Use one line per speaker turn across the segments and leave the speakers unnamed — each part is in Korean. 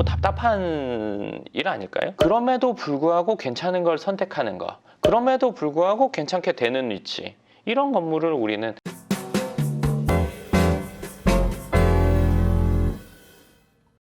답답한 일 아닐까요? 그럼에도 불구하고 괜찮은 걸 선택하는 거, 그럼에도 불구하고 괜찮게 되는 위치, 이런 건물을 우리는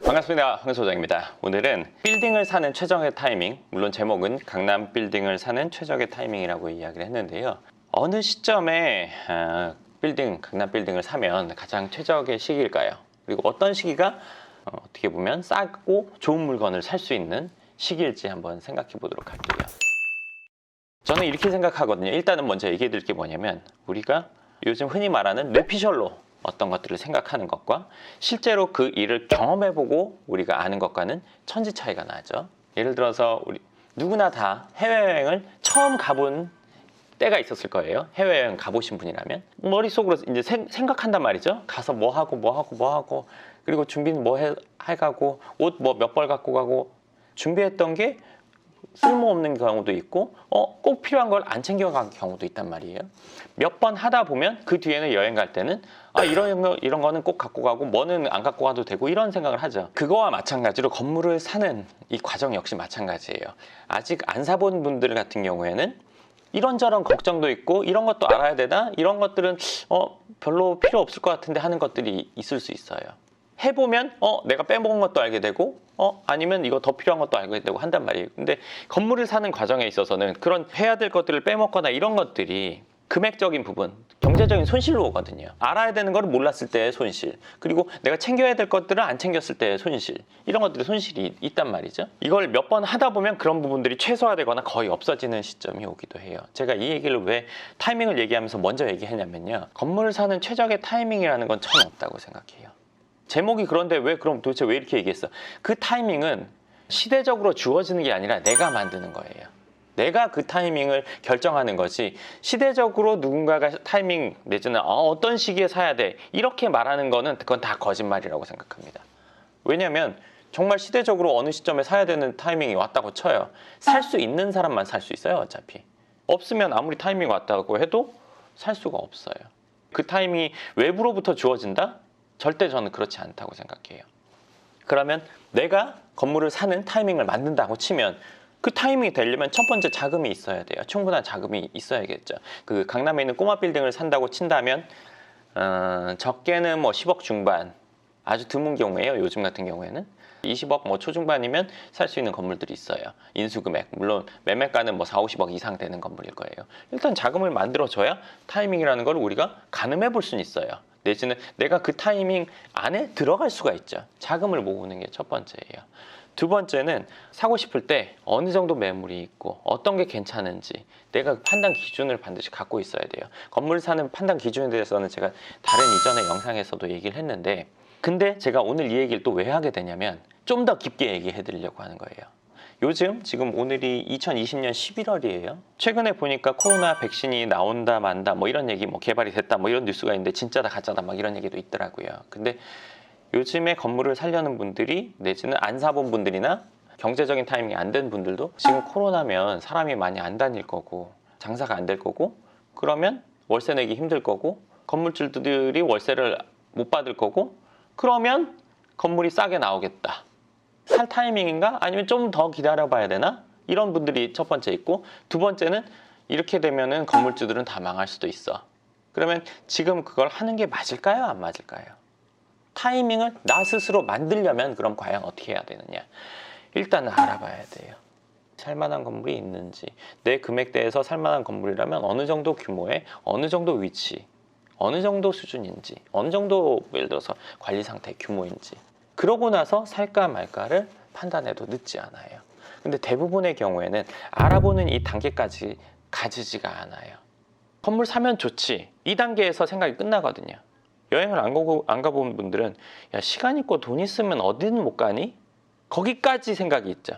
반갑습니다. 황 소장입니다. 오늘은 빌딩을 사는 최적의 타이밍, 물론 제목은 강남 빌딩을 사는 최적의 타이밍이라고 이야기를 했는데요. 어느 시점에 강남 빌딩을 사면 가장 최적의 시기일까요? 그리고 어떤 시기가 어떻게 보면 싸고 좋은 물건을 살 수 있는 시기일지 한번 생각해 보도록 할게요. 저는 이렇게 생각하거든요. 일단은 먼저 얘기해 드릴 게 뭐냐면, 우리가 요즘 흔히 말하는 뇌피셜로 어떤 것들을 생각하는 것과 실제로 그 일을 경험해보고 우리가 아는 것과는 천지 차이가 나죠. 예를 들어서 우리 누구나 다 해외여행을 처음 가본 때가 있었을 거예요. 해외여행 가보신 분이라면 머릿속으로 이제 생각한단 말이죠. 가서 뭐 하고 그리고 준비는 뭐 해가고 옷 뭐 몇 벌 갖고 가고, 준비했던 게 쓸모없는 경우도 있고 꼭 필요한 걸 안 챙겨간 경우도 있단 말이에요. 몇 번 하다 보면 그 뒤에는 여행 갈 때는 이런 거는 꼭 갖고 가고 뭐는 안 갖고 가도 되고, 이런 생각을 하죠. 그거와 마찬가지로 건물을 사는 이 과정 역시 마찬가지예요. 아직 안 사본 분들 같은 경우에는 이런저런 걱정도 있고, 이런 것도 알아야 되나? 이런 것들은 별로 필요 없을 것 같은데 하는 것들이 있을 수 있어요. 해보면 내가 빼먹은 것도 알게 되고 아니면 이거 더 필요한 것도 알게 되고 한단 말이에요. 근데 건물을 사는 과정에 있어서는 그런 해야 될 것들을 빼먹거나 이런 것들이 금액적인 부분, 경제적인 손실로 오거든요. 알아야 되는 거를 몰랐을 때의 손실, 그리고 내가 챙겨야 될 것들을 안 챙겼을 때의 손실, 이런 것들이 손실이 있단 말이죠. 이걸 몇 번 하다 보면 그런 부분들이 최소화되거나 거의 없어지는 시점이 오기도 해요. 제가 이 얘기를 왜 타이밍을 얘기하면서 먼저 얘기했냐면요, 건물을 사는 최적의 타이밍이라는 건 전혀 없다고 생각해요. 제목이 그런데 그럼 도대체 왜 이렇게 얘기했어? 그 타이밍은 시대적으로 주어지는 게 아니라 내가 만드는 거예요. 내가 그 타이밍을 결정하는 거지, 시대적으로 누군가가 타이밍 내지는 어떤 시기에 사야 돼 이렇게 말하는 거는 그건 다 거짓말이라고 생각합니다. 왜냐면 정말 시대적으로 어느 시점에 사야 되는 타이밍이 왔다고 쳐요. 살 수 있는 사람만 살 수 있어요. 어차피 없으면 아무리 타이밍이 왔다고 해도 살 수가 없어요. 그 타이밍이 외부로부터 주어진다? 절대 저는 그렇지 않다고 생각해요. 그러면 내가 건물을 사는 타이밍을 만든다고 치면 그 타이밍이 되려면 첫 번째 자금이 있어야 돼요. 충분한 자금이 있어야겠죠. 그 강남에 있는 꼬마 빌딩을 산다고 친다면 적게는 뭐 10억 중반, 아주 드문 경우에요. 요즘 같은 경우에는 20억 뭐 초중반이면 살 수 있는 건물들이 있어요. 인수금액, 물론 매매가는 뭐 4, 50억 이상 되는 건물일 거예요. 일단 자금을 만들어줘야 타이밍이라는 걸 우리가 가늠해 볼 수는 있어요. 내지는 내가 그 타이밍 안에 들어갈 수가 있죠. 자금을 모으는 게 첫 번째예요. 두 번째는 사고 싶을 때 어느 정도 매물이 있고 어떤 게 괜찮은지 내가 판단 기준을 반드시 갖고 있어야 돼요. 건물 사는 판단 기준에 대해서는 제가 다른 이전의 영상에서도 얘기를 했는데, 근데 제가 오늘 이 얘기를 또 왜 하게 되냐면 좀 더 깊게 얘기해 드리려고 하는 거예요. 요즘 지금 오늘이 2020년 11월이에요. 최근에 보니까 코로나 백신이 나온다 만다 뭐 이런 얘기, 뭐 개발이 됐다 뭐 이런 뉴스가 있는데 진짜다 가짜다 막 이런 얘기도 있더라고요. 근데 요즘에 건물을 사려는 분들이, 내지는 안 사본 분들이나 경제적인 타이밍이 안 된 분들도 지금 코로나면 사람이 많이 안 다닐 거고 장사가 안 될 거고, 그러면 월세 내기 힘들 거고 건물주들이 월세를 못 받을 거고, 그러면 건물이 싸게 나오겠다. 살 타이밍인가? 아니면 좀 더 기다려 봐야 되나? 이런 분들이 첫 번째 있고, 두 번째는 이렇게 되면은 건물주들은 다 망할 수도 있어. 그러면 지금 그걸 하는 게 맞을까요? 안 맞을까요? 타이밍을 나 스스로 만들려면 그럼 과연 어떻게 해야 되느냐? 일단은 알아봐야 돼요. 살만한 건물이 있는지, 내 금액대에서 살만한 건물이라면 어느 정도 규모의, 어느 정도 위치, 어느 정도 수준인지, 어느 정도 예를 들어서 관리 상태 규모인지, 그러고 나서 살까 말까를 판단해도 늦지 않아요. 근데 대부분의 경우에는 알아보는 이 단계까지 가지지가 않아요. 건물 사면 좋지, 이 단계에서 생각이 끝나거든요. 여행을 안 가본 분들은 야, 시간 있고 돈 있으면 어디는 못 가니? 거기까지 생각이 있죠.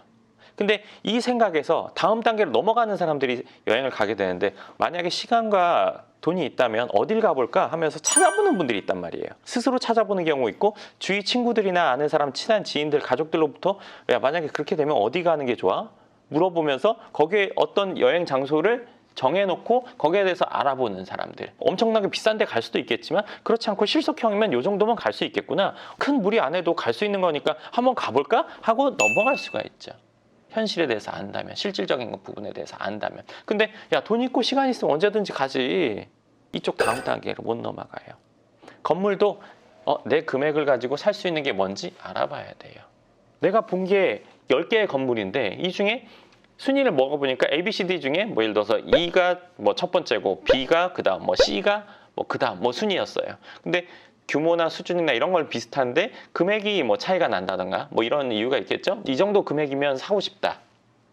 근데 이 생각에서 다음 단계로 넘어가는 사람들이 여행을 가게 되는데, 만약에 시간과 돈이 있다면 어딜 가볼까 하면서 찾아보는 분들이 있단 말이에요. 스스로 찾아보는 경우 있고, 주위 친구들이나 아는 사람, 친한 지인들, 가족들로부터 야, 만약에 그렇게 되면 어디 가는 게 좋아? 물어보면서 거기에 어떤 여행 장소를 정해놓고 거기에 대해서 알아보는 사람들. 엄청나게 비싼 데 갈 수도 있겠지만 그렇지 않고 실속형이면 요 정도면 갈 수 있겠구나. 큰 무리 안 해도 갈 수 있는 거니까 한번 가볼까? 하고 넘어갈 수가 있죠. 현실에 대해서 안다면, 실질적인 부분에 대해서 안다면. 근데 야, 돈 있고 시간 있으면 언제든지 가지. 이쪽 다음 단계로 못 넘어가요. 건물도 내 금액을 가지고 살 수 있는 게 뭔지 알아봐야 돼요. 내가 본 게 10개의 건물인데 이 중에 순위를 먹어보니까 A, B, C, D 중에 뭐 예를 들어서 E가 뭐 첫 번째고 B가 그다음 뭐 C가 뭐 그다음 뭐 순위였어요. 근데 규모나 수준이나 이런 걸 비슷한데 금액이 뭐 차이가 난다던가 뭐 이런 이유가 있겠죠. 이 정도 금액이면 사고 싶다.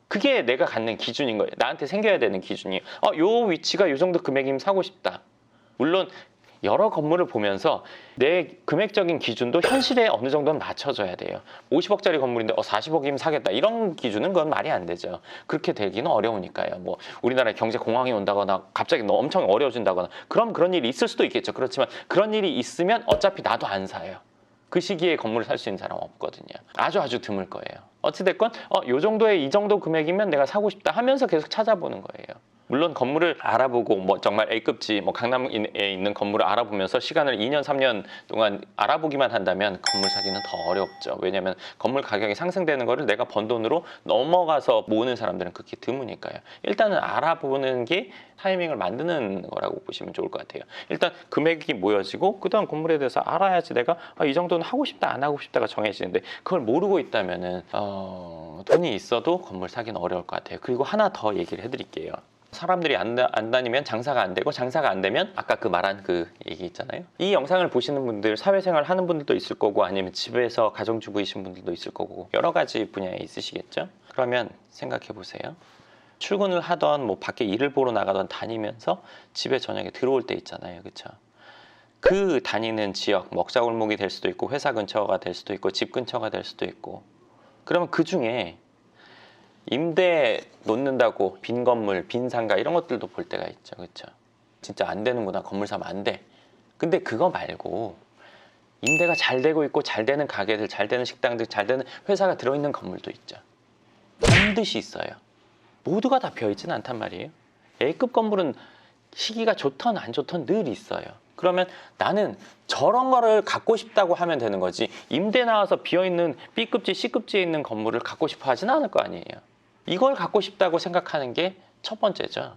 그게 내가 갖는 기준인 거예요. 나한테 생겨야 되는 기준이. 요 위치가 요 정도 금액이면 사고 싶다. 물론 여러 건물을 보면서 내 금액적인 기준도 현실에 어느 정도는 맞춰줘야 돼요. 50억짜리 건물인데 40억이면 사겠다. 이런 기준은 그건 말이 안 되죠. 그렇게 되기는 어려우니까요. 뭐 우리나라에 경제 공황이 온다거나 갑자기 엄청 어려워진다거나 그런 일이 있을 수도 있겠죠. 그렇지만 그런 일이 있으면 어차피 나도 안 사요. 그 시기에 건물을 살 수 있는 사람은 없거든요. 아주 드물 거예요. 어찌됐건 요 정도의 이 정도 금액이면 내가 사고 싶다 하면서 계속 찾아보는 거예요. 물론 건물을 알아보고 뭐 정말 A급지 뭐 강남에 있는 건물을 알아보면서 시간을 2년 3년 동안 알아보기만 한다면 건물 사기는 더 어렵죠. 왜냐하면 건물 가격이 상승되는 거를 내가 번 돈으로 넘어가서 모으는 사람들은 극히 드무니까요. 일단은 알아보는 게 타이밍을 만드는 거라고 보시면 좋을 것 같아요. 일단 금액이 모여지고 그다음 건물에 대해서 알아야지 내가 이 정도는 하고 싶다 안 하고 싶다가 정해지는데 그걸 모르고 있다면은 돈이 있어도 건물 사기는 어려울 것 같아요. 그리고 하나 더 얘기를 해드릴게요. 사람들이 안 다니면 장사가 안 되고 장사가 안 되면 아까 그 말한 그 얘기 있잖아요. 이 영상을 보시는 분들 사회생활 하는 분들도 있을 거고 아니면 집에서 가정주부이신 분들도 있을 거고 여러 가지 분야에 있으시겠죠. 그러면 생각해 보세요. 출근을 하던 뭐 밖에 일을 보러 나가던 다니면서 집에 저녁에 들어올 때 있잖아요. 그렇죠? 그 다니는 지역 먹자골목이 될 수도 있고 회사 근처가 될 수도 있고 집 근처가 될 수도 있고 그러면 그 중에 임대 놓는다고 빈 건물, 빈 상가 이런 것들도 볼 때가 있죠. 그렇죠? 진짜 안 되는구나. 건물 사면 안 돼. 근데 그거 말고 임대가 잘 되고 있고 잘 되는 가게들, 잘 되는 식당들, 잘 되는 회사가 들어있는 건물도 있죠. 반드시 있어요. 모두가 다 비어있지는 않단 말이에요. A급 건물은 시기가 좋든 안 좋든 늘 있어요. 그러면 나는 저런 거를 갖고 싶다고 하면 되는 거지 임대 나와서 비어있는 B급지, C급지에 있는 건물을 갖고 싶어 하지는 않을 거 아니에요. 이걸 갖고 싶다고 생각하는 게 첫 번째죠.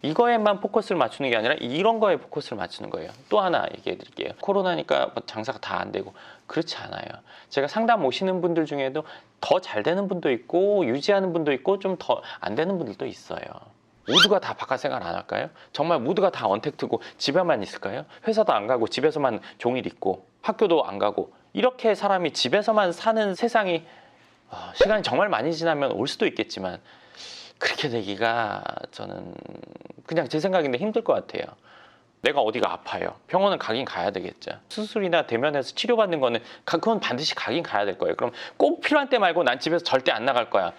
이거에만 포커스를 맞추는 게 아니라 이런 거에 포커스를 맞추는 거예요. 또 하나 얘기해 드릴게요. 코로나니까 장사가 다 안 되고 그렇지 않아요. 제가 상담 오시는 분들 중에도 더 잘 되는 분도 있고 유지하는 분도 있고 좀 더 안 되는 분들도 있어요. 모두가 다 바깥 생활 안 할까요? 정말 모두가 다 언택트고 집에만 있을까요? 회사도 안 가고 집에서만 종일 있고 학교도 안 가고 이렇게 사람이 집에서만 사는 세상이 시간이 정말 많이 지나면 올 수도 있겠지만 그렇게 되기가 저는 그냥 제 생각인데 힘들 것 같아요. 내가 어디가 아파요. 병원은 가긴 가야 되겠죠. 수술이나 대면해서 치료받는 거는 그건 반드시 가긴 가야 될 거예요. 그럼 꼭 필요한 때 말고 난 집에서 절대 안 나갈 거야.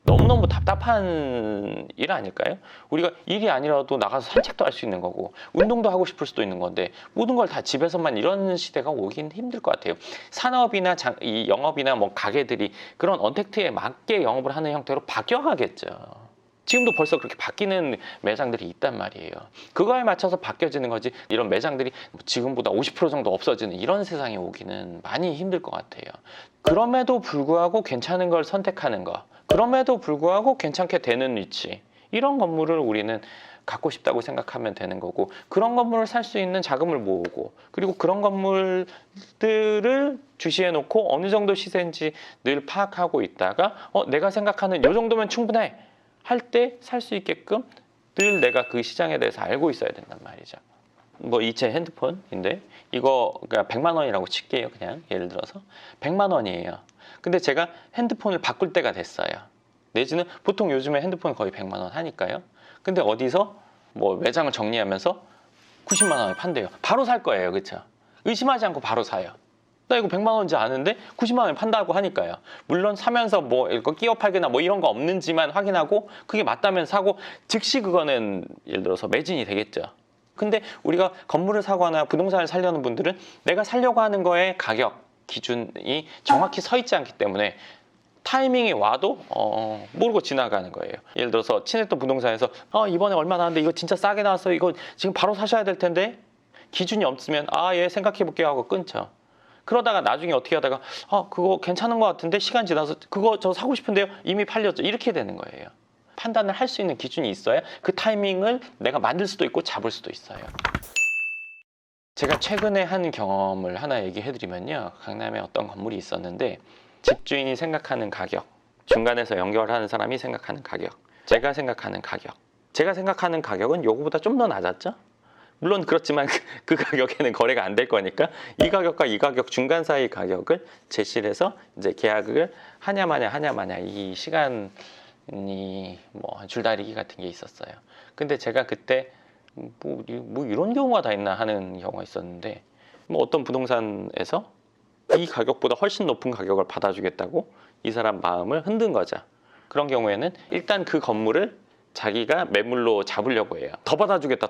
너무너무 답답한 일 아닐까요? 우리가 일이 아니라도 나가서 산책도 할 수 있는 거고 운동도 하고 싶을 수도 있는 건데 모든 걸 다 집에서만 이런 시대가 오긴 힘들 것 같아요. 산업이나 이 영업이나 뭐 가게들이 그런 언택트에 맞게 영업을 하는 형태로 바뀌어가겠죠. 지금도 벌써 그렇게 바뀌는 매장들이 있단 말이에요. 그거에 맞춰서 바뀌어지는 거지 이런 매장들이 지금보다 50% 정도 없어지는 이런 세상이 오기는 많이 힘들 것 같아요. 그럼에도 불구하고 괜찮은 걸 선택하는 거, 그럼에도 불구하고 괜찮게 되는 위치, 이런 건물을 우리는 갖고 싶다고 생각하면 되는 거고 그런 건물을 살 수 있는 자금을 모으고 그리고 그런 건물들을 주시해 놓고 어느 정도 시세인지 늘 파악하고 있다가 내가 생각하는 이 정도면 충분해 할 때 살 수 있게끔 늘 내가 그 시장에 대해서 알고 있어야 된단 말이죠. 뭐 이 제 핸드폰인데 이거 그러니까 100만 원이라고 칠게요. 그냥 예를 들어서 100만 원이에요. 근데 제가 핸드폰을 바꿀 때가 됐어요. 내지는 보통 요즘에 핸드폰이 거의 100만 원 하니까요. 근데 어디서 뭐 매장을 정리하면서 90만 원에 판대요. 바로 살 거예요. 그렇죠? 의심하지 않고 바로 사요. 나 이거 100만 원인지 아는데 90만 원에 판다고 하니까요. 물론 사면서 뭐 이거 끼어 팔거나 뭐 이런 거 없는지만 확인하고 그게 맞다면 사고 즉시 그거는 예를 들어서 매진이 되겠죠. 근데 우리가 건물을 사거나 부동산을 살려는 분들은 내가 살려고 하는 거에 가격 기준이 정확히 서 있지 않기 때문에 타이밍이 와도 모르고 지나가는 거예요. 예를 들어서 친했던 부동산에서 이번에 얼마 나왔는데 이거 진짜 싸게 나왔어요. 이거 지금 바로 사셔야 될 텐데 기준이 없으면 예 생각해 볼게요 하고 끊죠. 그러다가 나중에 어떻게 하다가 그거 괜찮은 것 같은데 시간 지나서 그거 저 사고 싶은데요. 이미 팔렸죠. 이렇게 되는 거예요. 판단을 할 수 있는 기준이 있어야 그 타이밍을 내가 만들 수도 있고 잡을 수도 있어요. 제가 최근에 한 경험을 하나 얘기해 드리면요. 강남에 어떤 건물이 있었는데 집주인이 생각하는 가격, 중간에서 연결하는 사람이 생각하는 가격, 제가 생각하는 가격은 요거보다 좀 더 낮았죠? 물론 그렇지만 그 가격에는 거래가 안 될 거니까 이 가격과 이 가격 중간 사이 가격을 제시를 해서 이제 계약을 하냐 마냐 이 시간이 뭐 줄다리기 같은 게 있었어요. 근데 제가 그때 뭐 이런 경우가 다 있나 하는 경우가 있었는데 뭐 어떤 부동산에서 이 가격보다 훨씬 높은 가격을 받아주겠다고 이 사람 마음을 흔든 거죠. 그런 경우에는 일단 그 건물을 자기가 매물로 잡으려고 해요. 더 받아주겠다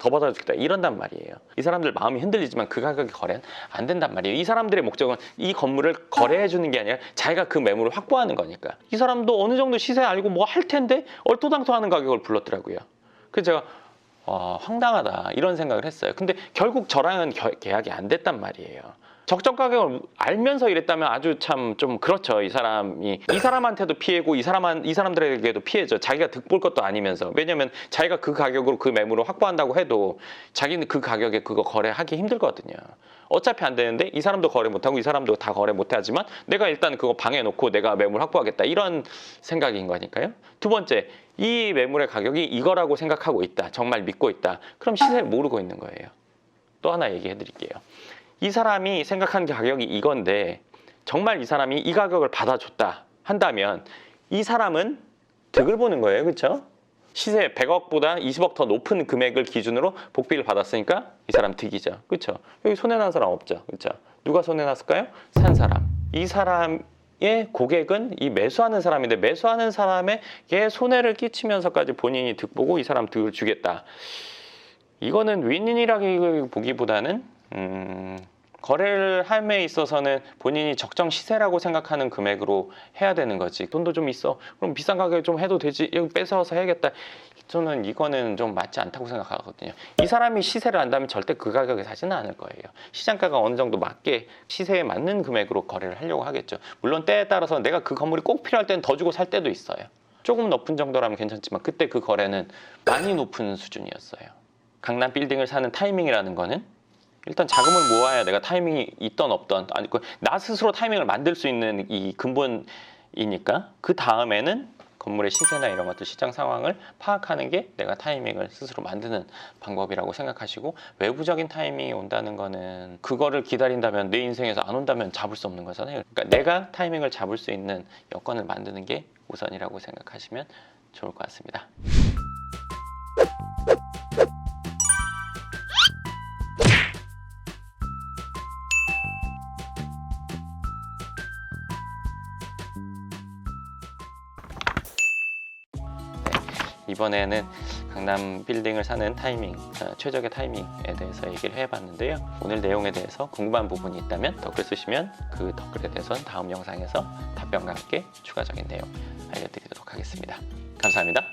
이런단 말이에요. 이 사람들 마음이 흔들리지만 그 가격에 거래는 안 된단 말이에요. 이 사람들의 목적은 이 건물을 거래해 주는 게 아니라 자기가 그 매물을 확보하는 거니까. 이 사람도 어느 정도 시세 알고 뭐 할 텐데 얼토당토하는 가격을 불렀더라고요. 그래서 제가 황당하다 이런 생각을 했어요. 근데 결국 저랑은 계약이 안 됐단 말이에요. 적정 가격을 알면서 이랬다면 아주 참 좀 그렇죠. 이 사람한테도 피해고 이 사람들에게도 피해죠. 자기가 득볼 것도 아니면서. 왜냐면 자기가 그 가격으로 그 매물을 확보한다고 해도 자기는 그 가격에 그거 거래하기 힘들거든요. 어차피 안 되는데 이 사람도 거래 못하고 이 사람도 다 거래 못하지만 내가 일단 그거 방해놓고 내가 매물 확보하겠다 이런 생각인 거니까요. 두 번째, 이 매물의 가격이 이거라고 생각하고 있다. 정말 믿고 있다. 그럼 시세를 모르고 있는 거예요. 또 하나 얘기해 드릴게요. 이 사람이 생각한 가격이 이건데 정말 이 사람이 이 가격을 받아줬다 한다면 이 사람은 득을 보는 거예요. 그렇죠? 시세 100억보다 20억 더 높은 금액을 기준으로 복비를 받았으니까 이 사람 득이죠. 그렇죠? 여기 손해난 사람 없죠. 그렇죠? 누가 손해났을까요? 산 사람. 이 사람의 고객은 이 매수하는 사람인데 매수하는 사람에게 손해를 끼치면서까지 본인이 득 보고 이 사람 득을 주겠다. 이거는 윈윈이라고 보기보다는 거래를 함에 있어서는 본인이 적정 시세라고 생각하는 금액으로 해야 되는 거지. 돈도 좀 있어. 그럼 비싼 가격에 좀 해도 되지. 여기 뺏어서 해야겠다. 저는 이거는 좀 맞지 않다고 생각하거든요. 이 사람이 시세를 안다면 절대 그 가격에 사지는 않을 거예요. 시장가가 어느 정도 맞게 시세에 맞는 금액으로 거래를 하려고 하겠죠. 물론 때에 따라서 내가 그 건물이 꼭 필요할 때는 더 주고 살 때도 있어요. 조금 높은 정도라면 괜찮지만 그때 그 거래는 많이 높은 수준이었어요. 강남 빌딩을 사는 타이밍이라는 거는 일단 자금을 모아야 내가 타이밍이 있던 없던 아니 나 스스로 타이밍을 만들 수 있는 이 근본이니까 그 다음에는 건물의 시세나 이런 것들 시장 상황을 파악하는 게 내가 타이밍을 스스로 만드는 방법이라고 생각하시고 외부적인 타이밍이 온다는 거는 그거를 기다린다면 내 인생에서 안 온다면 잡을 수 없는 거잖아요. 그러니까 내가 타이밍을 잡을 수 있는 여건을 만드는 게 우선이라고 생각하시면 좋을 것 같습니다. 이번에는 강남 빌딩을 사는 타이밍, 최적의 타이밍에 대해서 얘기를 해봤는데요. 오늘 내용에 대해서 궁금한 부분이 있다면 댓글 쓰시면 그 댓글에 대해서는 다음 영상에서 답변과 함께 추가적인 내용 알려드리도록 하겠습니다. 감사합니다.